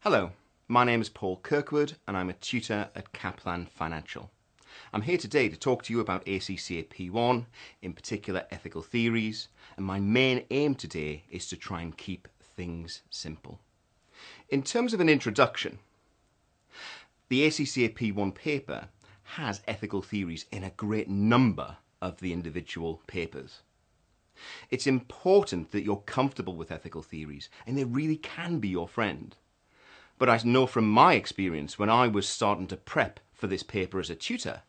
Hello, my name is Paul Kirkwood and I'm a tutor at Kaplan Financial. I'm here today to talk to you about ACCA P1, in particular ethical theories, and my main aim today is to try and keep things simple. In terms of an introduction, the ACCA P1 paper has ethical theories in a great number of the individual papers. It's important that you're comfortable with ethical theories and they really can be your friend. But I know from my experience when I was starting to prep for this paper as a tutor,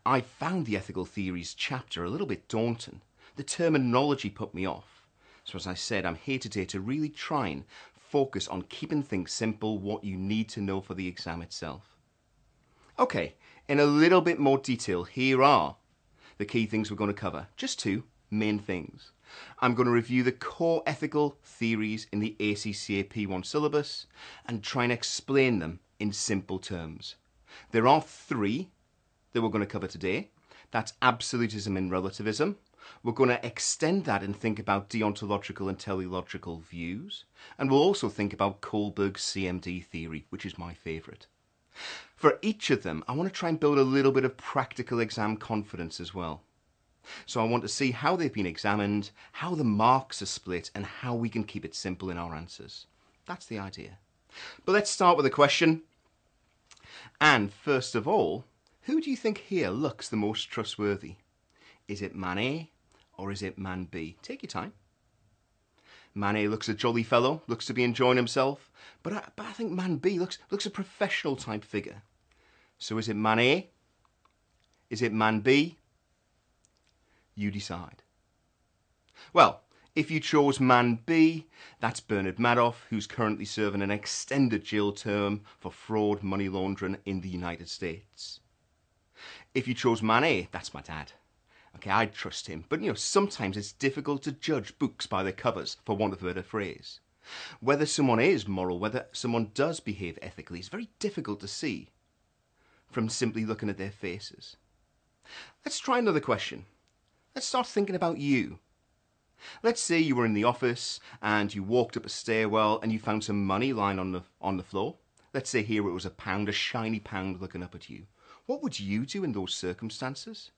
I found the ethical theories chapter a little bit daunting. The terminology put me off. So as I said, I'm here today to really try and focus on keeping things simple, what you need to know for the exam itself. Okay, in a little bit more detail, here are the key things we're going to cover. Just two main things. I'm going to review the core ethical theories in the ACCA P1 syllabus and try and explain them in simple terms. There are three that we're going to cover today. That's absolutism and relativism. We're going to extend that and think about deontological and teleological views. And we'll also think about Kohlberg's CMD theory, which is my favourite. For each of them, I want to try and build a little bit of practical exam confidence as well. So I want to see how they've been examined, how the marks are split, and how we can keep it simple in our answers. That's the idea. But let's start with a question. And first of all, who do you think here looks the most trustworthy? Is it man A or is it man B? Take your time. Man A looks a jolly fellow, looks to be enjoying himself, but I think man B looks a professional type figure. So is it man A? Is it man B? You decide. Well, if you chose man B, that's Bernard Madoff, who's currently serving an extended jail term for fraud, money laundering in the United States. If you chose man A, that's my dad. Okay, I'd trust him, but sometimes it's difficult to judge books by their covers, for want of a better phrase. Whether someone is moral, whether someone does behave ethically, is very difficult to see from simply looking at their faces. Let's try another question. Let's start thinking about you. Let's say you were in the office and you walked up a stairwell and you found some money lying on the floor. Let's say here it was £1, a shiny £1 looking up at you. What would you do in those circumstances?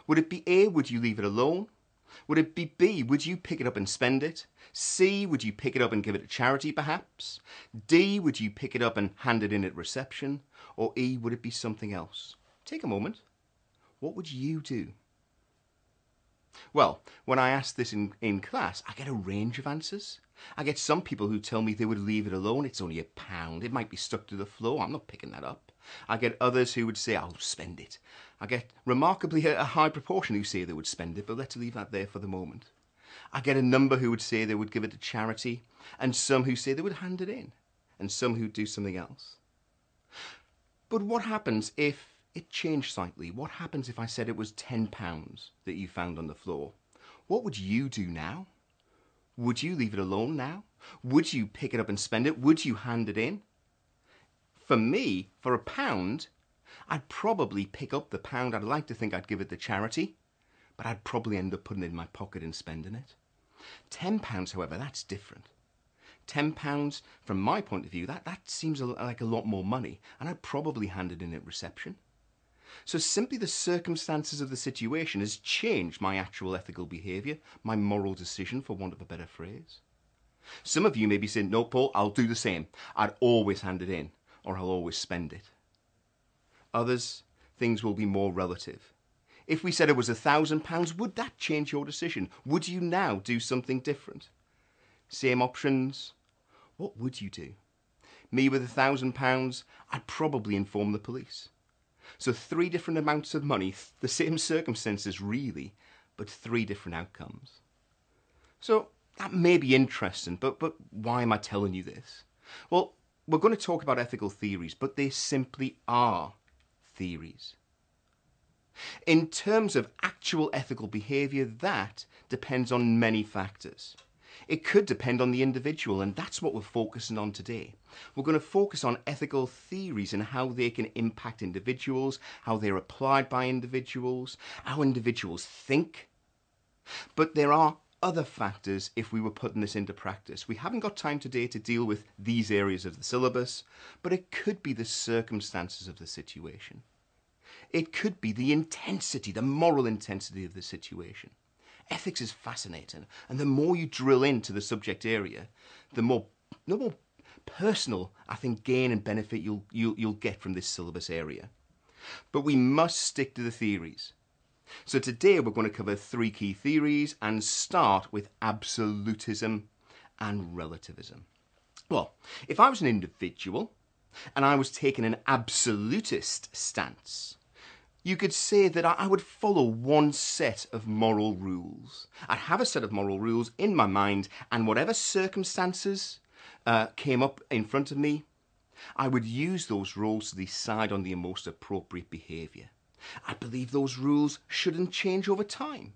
Would it be A, would you leave it alone? Would it be B, would you pick it up and spend it? C, would you pick it up and give it to charity perhaps? D, would you pick it up and hand it in at reception? Or E, would it be something else? Take a moment. What would you do? Well, when I ask this in class, I get a range of answers. I get some people who tell me they would leave it alone. It's only £1. It might be stuck to the floor. I'm not picking that up. I get others who would say, I'll spend it. I get remarkably a high proportion who say they would spend it, but let's leave that there for the moment. I get a number who would say they would give it to charity, and some who say they would hand it in, and some who'd do something else. But what happens if it changed slightly? What happens if I said it was £10 that you found on the floor? What would you do now? Would you leave it alone now? Would you pick it up and spend it? Would you hand it in? For me, for £1, I'd probably pick up the £1. I'd like to think I'd give it to charity, but I'd probably end up putting it in my pocket and spending it. £10, however, that's different. £10, from my point of view, that seems like a lot more money, and I'd probably hand it in at reception. So simply the circumstances of the situation has changed my actual ethical behaviour, my moral decision, for want of a better phrase. Some of you may be saying, no, Paul, I'll do the same. I'd always hand it in, or I'll always spend it. Others, things will be more relative. If we said it was £1,000, would that change your decision? Would you now do something different? Same options. What would you do? Me with £1,000, I'd probably inform the police. So 3 different amounts of money, the same circumstances really, but 3 different outcomes. So that may be interesting, but why am I telling you this? Well, we're going to talk about ethical theories, but they simply are theories. In terms of actual ethical behaviour, that depends on many factors. It could depend on the individual, and that's what we're focusing on today. We're going to focus on ethical theories and how they can impact individuals, how they're applied by individuals, how individuals think. But there are other factors if we were putting this into practice. We haven't got time today to deal with these areas of the syllabus, but it could be the circumstances of the situation. It could be the intensity, the moral intensity of the situation. Ethics is fascinating, and the more you drill into the subject area, the more personal, I think, gain and benefit you'll get from this syllabus area. But we must stick to the theories. So today we're going to cover 3 key theories and start with absolutism and relativism. Well, if I was an individual and I was taking an absolutist stance, you could say that I would follow one set of moral rules. I'd have a set of moral rules in my mind, and whatever circumstances came up in front of me, I would use those rules to decide on the most appropriate behaviour. I believe those rules shouldn't change over time,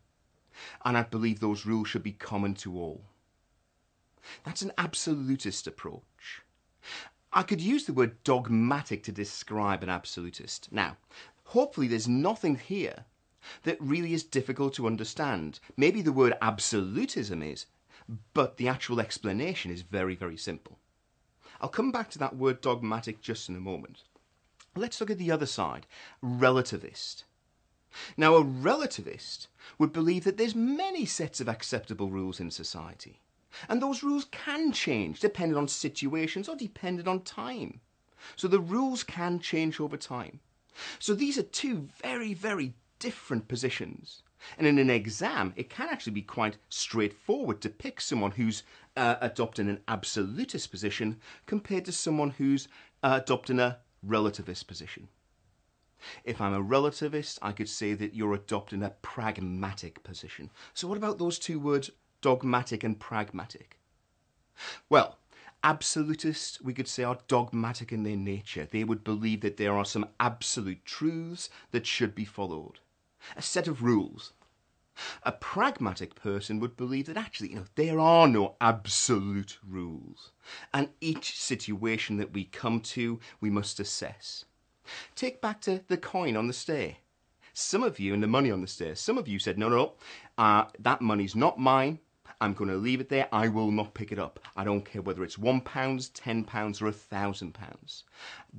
and I believe those rules should be common to all. That's an absolutist approach. I could use the word dogmatic to describe an absolutist. Now, hopefully there's nothing here that really is difficult to understand. Maybe the word absolutism is, but the actual explanation is very, very simple. I'll come back to that word dogmatic just in a moment. Let's look at the other side, relativist. Now, a relativist would believe that there's many sets of acceptable rules in society, and those rules can change depending on situations or depending on time. So the rules can change over time. So these are 2 very, very different positions. And in an exam, it can actually be quite straightforward to pick someone who's adopting an absolutist position compared to someone who's adopting a relativist position. If I'm a relativist, I could say that you're adopting a pragmatic position. So what about those 2 words, dogmatic and pragmatic? Well, absolutists, we could say, are dogmatic in their nature. They would believe that there are some absolute truths that should be followed. A set of rules. A pragmatic person would believe that actually, there are no absolute rules. And each situation that we come to, we must assess. Take back to the coin on the stair. Some of you, and the money on the stair, some of you said, no, that money's not mine. I'm going to leave it there. I will not pick it up. I don't care whether it's £1, £10 or £1,000.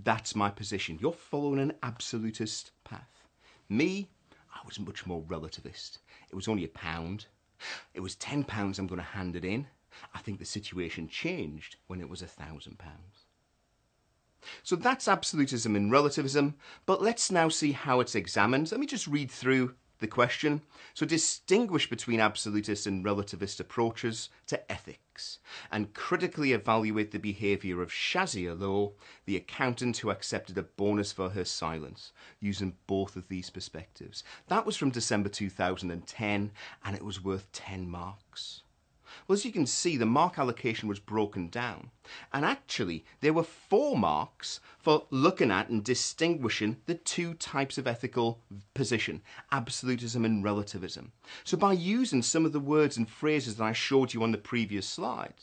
That's my position. You're following an absolutist path. Me, I was much more relativist. It was only £1. It was £10 I'm going to hand it in. I think the situation changed when it was £1,000. So that's absolutism and relativism, but let's now see how it's examined. Let me just read through the question. So distinguish between absolutist and relativist approaches to ethics and critically evaluate the behaviour of Shazia Law, the accountant who accepted a bonus for her silence, using both of these perspectives. That was from December 2010 and it was worth 10 marks. Well, as you can see, the mark allocation was broken down. And actually, there were 4 marks for looking at and distinguishing the 2 types of ethical position, absolutism and relativism. So by using some of the words and phrases that I showed you on the previous slides,